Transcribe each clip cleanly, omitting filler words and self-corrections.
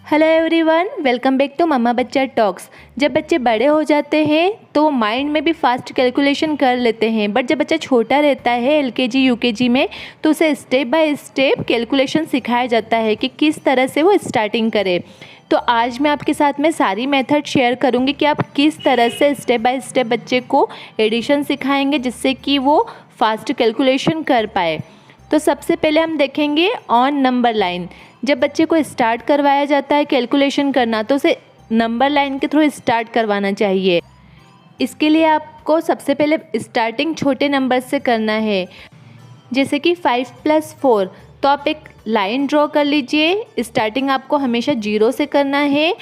Hello everyone, welcome back to Mamma Bachcha talks. जब बच्चे बड़े हो जाते हैं तो माइंड में भी फास्ट कैलकुलेशन कर लेते हैं, बट जब बच्चा छोटा रहता है एलकेजी यूकेजी में तो उसे स्टेप बाय स्टेप कैलकुलेशन सिखाया जाता है कि किस तरह से वो स्टार्टिंग करे। तो आज मैं आपके साथ में सारी मेथड शेयर करूंगी कि आप किस तरह से स्टेप बाय स्टेप बच्चे को एडिशन सिखाएंगे जिससे कि वो फास्ट कैलकुलेशन कर पाए। तो सबसे पहले हम देखेंगे ऑन नंबर लाइन। जब बच्चे को स्टार्ट करवाया जाता है कैलकुलेशन करना तो उसे नंबर लाइन के थ्रू स्टार्ट करवाना चाहिए। इसके लिए आपको सबसे पहले स्टार्टिंग छोटे नंबर से करना है, जैसे कि 5 + 4। तो आप एक लाइन ड्रॉ कर लीजिए। स्टार्टिंग आपको हमेशा 0 से करना है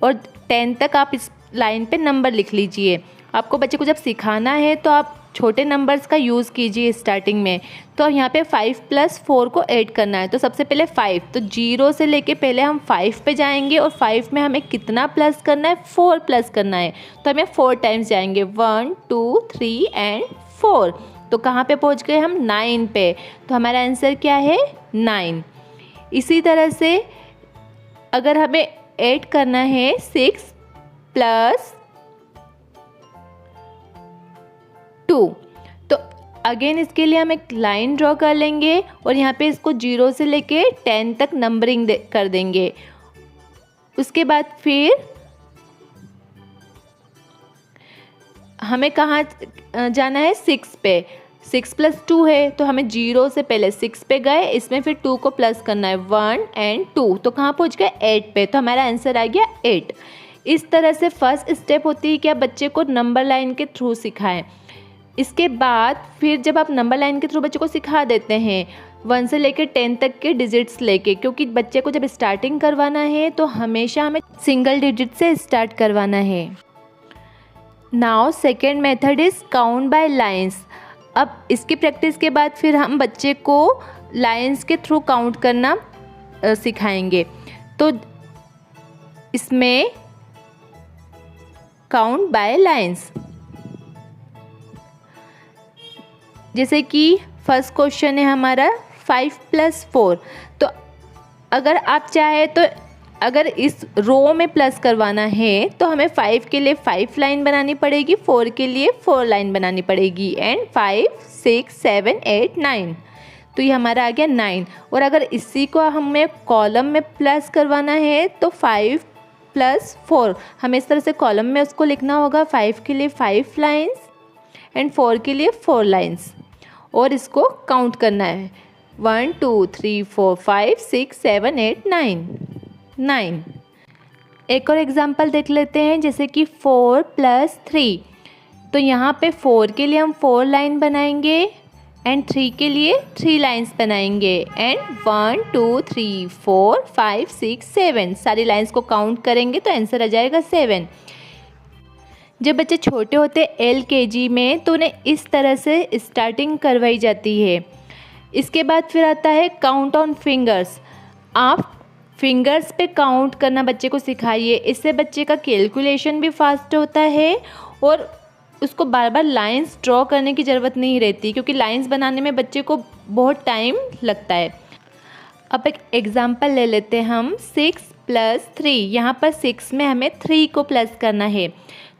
और 10 तक आप इस लाइन पे नंबर लिख लीजिए। आपको बच्चे को जब सिखाना है तो आप छोटे नंबर्स का यूज़ कीजिए स्टार्टिंग में। तो यहाँ पे 5 + 4 को ऐड करना है। तो सबसे पहले 5, तो 0 से लेके पहले हम 5 पे जाएंगे और 5 में हमें कितना प्लस करना है, 4 प्लस करना है। तो हमें 4 टाइम्स जाएंगे, 1 2 3 एंड 4। तो कहाँ पे पहुँच गए हम, 9 पे। तो हमारा आंसर क्या है, 9। इसी तरह से अगर हमें ऐड करना है 6 + 2, तो अगेन इसके लिए हम एक लाइन ड्रॉ कर लेंगे और यहाँ पे इसको 0 से लेके 10 तक नंबरिंग कर देंगे। उसके बाद फिर हमें कहाँ जाना है, 6 पे। 6 + 2 है तो हमें 0 से पहले 6 पे गए, इसमें फिर 2 को प्लस करना है, 1 एंड 2। तो कहाँ पहुँच गए, 8 पे। तो हमारा आंसर आ गया 8। इस तरह से फर्स्ट स्टेप होती है कि आप बच्चे को नंबर लाइन के थ्रू सिखाएं। इसके बाद फिर जब आप नंबर लाइन के थ्रू बच्चे को सिखा देते हैं 1 से लेकर 10 तक के डिजिट्स लेके, क्योंकि बच्चे को जब स्टार्टिंग करवाना है तो हमेशा हमें सिंगल डिजिट से स्टार्ट करवाना है। Now second method is count by lines. अब इसकी प्रैक्टिस के बाद फिर हम बच्चे को लाइंस के थ्रू काउंट करना सिखाएंगे। तो इसमें काउंट बाय लाइंस, जैसे कि फर्स्ट क्वेश्चन है हमारा 5 + 4। तो अगर आप चाहे तो अगर इस रो में प्लस करवाना है तो हमें 5 के लिए 5 लाइन बनानी पड़ेगी, 4 के लिए 4 लाइन बनानी पड़ेगी, एंड 5 6 7 8 9। तो ये हमारा आ गया 9। और अगर इसी को हमें कॉलम में प्लस करवाना है तो 5 + 4 हमें इस तरह से कॉलम में उसको लिखना होगा। 5 के लिए 5 लाइन्स एंड 4 के लिए 4 लाइन्स, और इसको काउंट करना है, 1 2 3 4 5 6 7 8 9। एक और एग्जांपल देख लेते हैं, जैसे कि 4 + 3। तो यहाँ पे 4 के लिए हम 4 लाइन बनाएंगे एंड 3 के लिए 3 लाइन्स बनाएंगे, एंड 1 2 3 4 5 6 7 सारी लाइन्स को काउंट करेंगे तो आंसर आ जाएगा 7। जब बच्चे छोटे होते एलकेजी में तो उन्हें इस तरह से स्टार्टिंग करवाई जाती है। इसके बाद फिर आता है काउंट ऑन फिंगर्स। आप फिंगर्स पे काउंट करना बच्चे को सिखाइए। इससे बच्चे का कैलकुलेशन भी फास्ट होता है और उसको बार बार लाइंस ड्रॉ करने की ज़रूरत नहीं रहती, क्योंकि लाइंस बनाने में बच्चे को बहुत टाइम लगता है। अब एक एग्ज़ाम्पल ले लेते हैं हम, 6 + 3। यहाँ पर 6 में हमें 3 को प्लस करना है।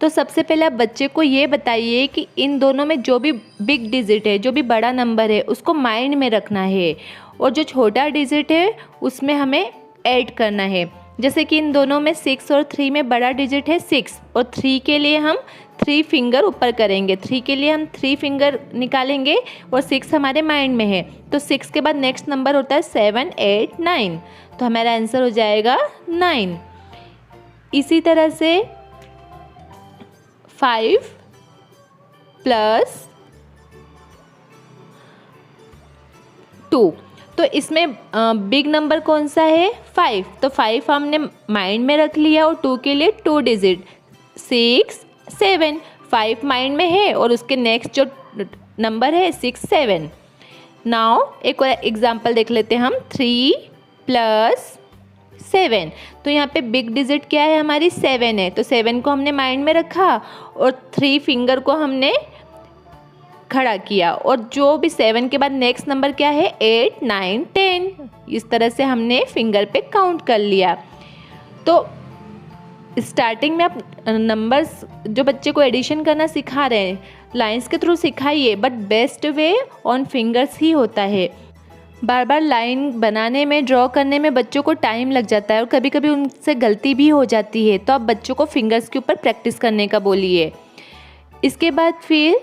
तो सबसे पहले आप बच्चे को ये बताइए कि इन दोनों में जो भी बिग डिजिट है, जो भी बड़ा नंबर है, उसको माइंड में रखना है, और जो छोटा डिजिट है उसमें हमें ऐड करना है। जैसे कि इन दोनों में 6 और 3 में बड़ा डिजिट है 6, और 3 के लिए हम 3 फिंगर ऊपर करेंगे। 3 के लिए हम 3 फिंगर निकालेंगे और 6 हमारे माइंड में है। तो 6 के बाद नेक्स्ट नंबर होता है 7 8 9। तो हमारा आंसर हो जाएगा 9। इसी तरह से 5 + 2। तो इसमें बिग नंबर कौन सा है, 5। तो 5 हमने माइंड में रख लिया, और 2 के लिए 2 डिजिट 6 7। 5 माइंड में है और उसके नेक्स्ट जो नंबर है 6 7। नाउ एक और एग्जांपल देख लेते हैं हम, 3 + 7। तो यहाँ पे बिग डिजिट क्या है, हमारी 7 है। तो 7 को हमने माइंड में रखा और 3 फिंगर को हमने खड़ा किया, और जो भी 7 के बाद नेक्स्ट नंबर क्या है, 8 9 10। इस तरह से हमने फिंगर पे काउंट कर लिया। तो स्टार्टिंग में आप नंबर्स जो बच्चे को एडिशन करना सिखा रहे हैं लाइंस के थ्रू सिखाइए, but best way on fingers ही होता है। बार बार लाइन बनाने में, ड्रॉ करने में बच्चों को टाइम लग जाता है और कभी कभी उनसे गलती भी हो जाती है, तो आप बच्चों को फिंगर्स के ऊपर प्रैक्टिस करने का बोलिए। इसके बाद फिर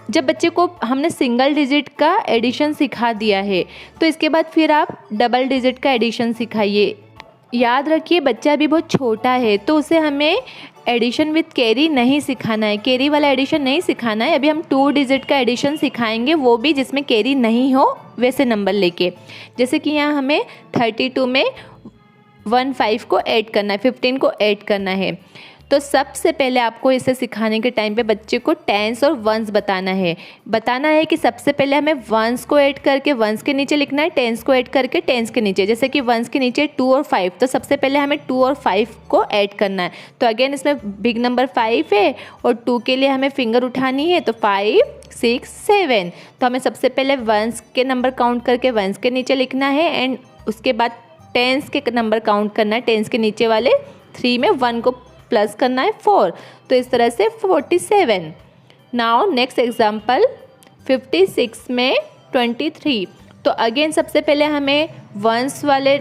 जब बच्चे को हमने सिंगल डिजिट का एडिशन सिखा दिया है, तो इसके बाद फिर आप डबल डिजिट का एडिशन सिखाइए। याद रखिए बच्चा अभी बहुत छोटा है, तो उसे हमें एडिशन विथ कैरी नहीं सिखाना है, कैरी वाला एडिशन नहीं सिखाना है। अभी हम 2 डिजिट का एडिशन सिखाएंगे, वो भी जिसमें कैरी नहीं हो वैसे नंबर लेके। जैसे कि यहाँ हमें 32 में 15 को ऐड करना है, 15 को ऐड करना है। तो सबसे पहले आपको इसे सिखाने के टाइम पे बच्चे को टेंस और वंस बताना है कि सबसे पहले हमें वंस को ऐड करके वंस के नीचे लिखना है, टेंस को ऐड करके टेंस के नीचे। जैसे कि वंस के नीचे 2 और 5, तो सबसे पहले हमें 2 और 5 को ऐड करना है। तो अगेन इसमें बिग नंबर 5 है और 2 के लिए हमें फिंगर उठानी है, तो 5, 6, 7। तो हमें सबसे पहले वंस के नंबर काउंट करके वंस के नीचे लिखना है एंड उसके बाद टेंस के नंबर काउंट करना है, टेंस के नीचे वाले 3 में 1 को प्लस करना है 4। तो इस तरह से 47। नाउ नेक्स्ट एग्जाम्पल 56 में 23। तो अगेन सबसे पहले हमें वंस वाले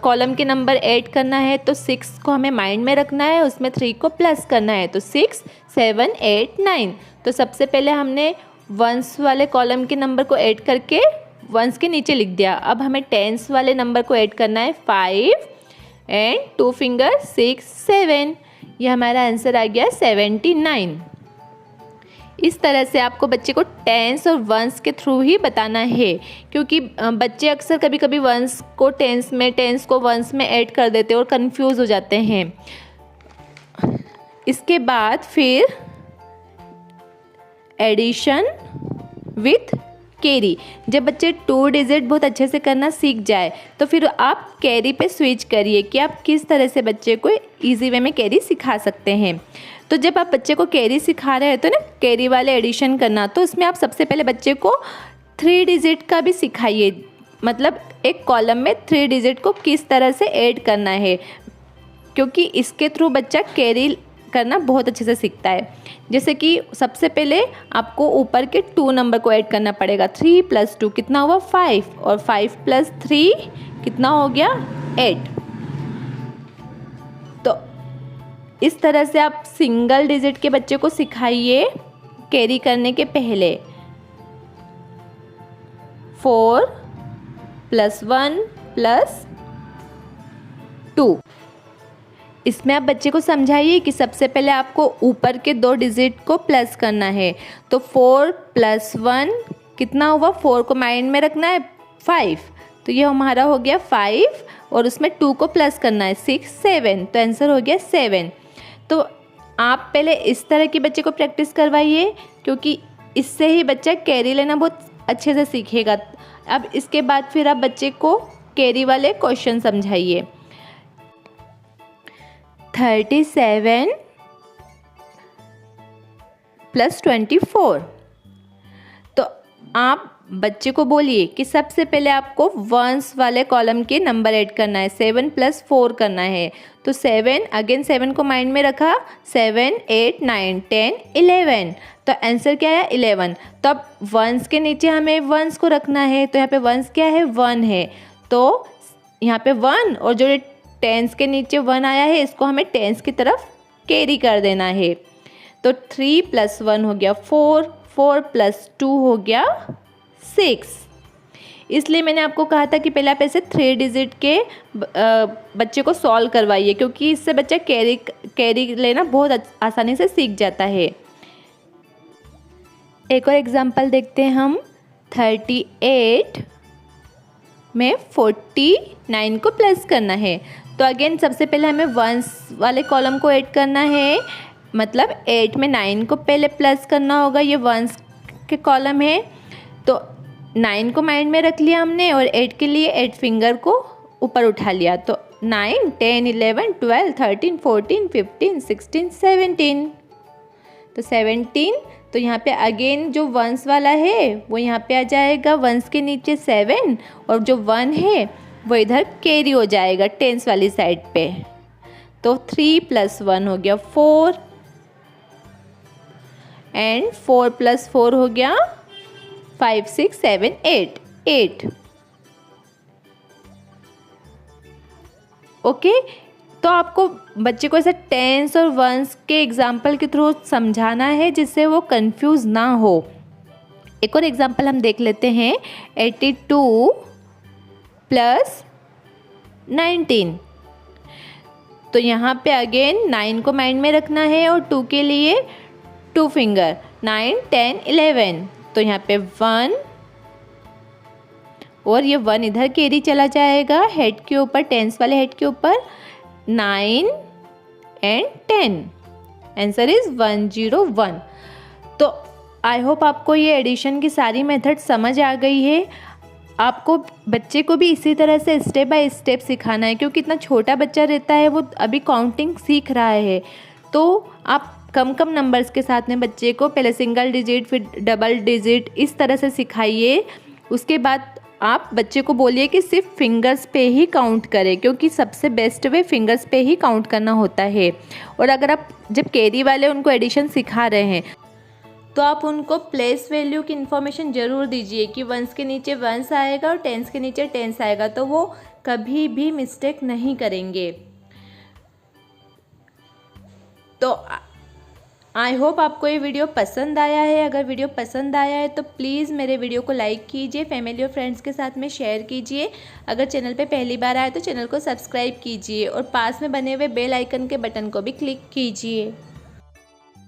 कॉलम के नंबर ऐड करना है, तो 6 को हमें माइंड में रखना है, उसमें 3 को प्लस करना है, तो 6, 7, 8, 9। तो सबसे पहले हमने वंस वाले कॉलम के नंबर को ऐड करके वंस के नीचे लिख दिया। अब हमें टेंस वाले नंबर को ऐड करना है 5 एंड 2 फिंगर 6, 7। यह हमारा आंसर आ गया 79। इस तरह से आपको बच्चे को टेंस और वंस के थ्रू ही बताना है, क्योंकि बच्चे अक्सर कभी कभी वंस को टेंस में, टेंस को वंस में ऐड कर देते हैं और कंफ्यूज हो जाते हैं। इसके बाद फिर एडिशन विथ कैरी। जब बच्चे 2 डिजिट बहुत अच्छे से करना सीख जाए, तो फिर आप कैरी पे स्विच करिए कि आप किस तरह से बच्चे को इजी वे में कैरी सिखा सकते हैं। तो जब आप बच्चे को कैरी सिखा रहे हैं तो ना कैरी वाले एडिशन करना, तो उसमें आप सबसे पहले बच्चे को 3 डिजिट का भी सिखाइए, मतलब एक कॉलम में 3 डिजिट को किस तरह से ऐड करना है, क्योंकि इसके थ्रू बच्चा कैरी करना बहुत अच्छे से सीखता है। जैसे कि सबसे पहले आपको ऊपर के 2 नंबर को ऐड करना पड़ेगा। 3 + 2 कितना हुआ 5, और 5 + 3 कितना हो गया 8। तो इस तरह से आप सिंगल डिजिट के बच्चे को सिखाइए कैरी करने के पहले। 4 + 1 + 2। इसमें आप बच्चे को समझाइए कि सबसे पहले आपको ऊपर के 2 डिजिट को प्लस करना है। तो 4 + 1 कितना हुआ, 4 को माइंड में रखना है 5, तो ये हमारा हो गया 5 और उसमें 2 को प्लस करना है 6, 7, तो आंसर हो गया 7। तो आप पहले इस तरह के बच्चे को प्रैक्टिस करवाइए, क्योंकि इससे ही बच्चा कैरी लेना बहुत अच्छे से सीखेगा। अब इसके बाद फिर आप बच्चे को कैरी वाले क्वेश्चन समझाइए। 37 + 24। तो आप बच्चे को बोलिए कि सबसे पहले आपको वंस वाले कॉलम के नंबर ऐड करना है, 7 + 4 करना है। तो 7, अगेन 7 को माइंड में रखा, 7, 8, 9, 10, 11। तो आंसर क्या है 11। तो अब वंस के नीचे हमें वंस को रखना है, तो यहाँ पे वंस क्या है 1 है, तो यहाँ पे 1 और जो टेंस के नीचे 1 आया है इसको हमें टेंस की तरफ कैरी कर देना है। तो 3 + 1 हो गया 4, 4 + 2 हो गया 6। इसलिए मैंने आपको कहा था कि पहले आप ऐसे 3 डिजिट के बच्चे को सॉल्व करवाइए, क्योंकि इससे बच्चा कैरी लेना बहुत आसानी से सीख जाता है। एक और एग्जांपल देखते हैं हम। 38 में 49 को प्लस करना है। तो अगेन सबसे पहले हमें वंस वाले कॉलम को ऐड करना है, मतलब 8 में 9 को पहले प्लस करना होगा, ये वंस के कॉलम है। तो 9 को माइंड में रख लिया हमने और 8 के लिए 8 फिंगर को ऊपर उठा लिया। तो 9, 10, 11, 12, 13, 14, 15, 16, 17। तो 17। तो यहाँ पे अगेन जो वंस वाला है वो यहाँ पे आ जाएगा, वंस के नीचे 7 और जो 1 है वो इधर कैरी हो जाएगा टेंस वाली साइड पे। तो 3 + 1 हो गया 4 एंड 4 + 4 हो गया 5 6 7 8 8। ओके, तो आपको बच्चे को ऐसे टेंस और वंस के एग्जाम्पल के थ्रू समझाना है जिससे वो कंफ्यूज ना हो। एक और एग्जाम्पल हम देख लेते हैं। 82 + 19। तो यहाँ पे अगेन 9 को माइंड में रखना है और 2 के लिए 2 फिंगर 9 10 11। तो यहाँ पे 1 और ये 1 इधर कैरी चला जाएगा हेड के ऊपर, टेंस वाले हेड के ऊपर। 9 एंड 10, आंसर इज 101। तो आई होप आपको ये एडिशन की सारी मेथड समझ आ गई है। आपको बच्चे को भी इसी तरह से स्टेप बाय स्टेप सिखाना है, क्योंकि इतना छोटा बच्चा रहता है, वो अभी काउंटिंग सीख रहा है। तो आप कम कम नंबर्स के साथ में बच्चे को पहले सिंगल डिजिट फिर डबल डिजिट इस तरह से सिखाइए। उसके बाद आप बच्चे को बोलिए कि सिर्फ फिंगर्स पे ही काउंट करें, क्योंकि सबसे बेस्ट वे फिंगर्स पे ही काउंट करना होता है। और अगर आप जब कैरी वाले उनको एडिशन सिखा रहे हैं तो आप उनको प्लेस वैल्यू की इन्फॉर्मेशन ज़रूर दीजिए कि वंस के नीचे वंस आएगा और टेंस के नीचे टेंस आएगा, तो वो कभी भी मिस्टेक नहीं करेंगे। तो आई होप आपको ये वीडियो पसंद आया है। अगर वीडियो पसंद आया है तो प्लीज़ मेरे वीडियो को लाइक कीजिए, फैमिली और फ्रेंड्स के साथ में शेयर कीजिए। अगर चैनल पे पहली बार आए तो चैनल को सब्सक्राइब कीजिए और पास में बने हुए बेल आइकन के बटन को भी क्लिक कीजिए।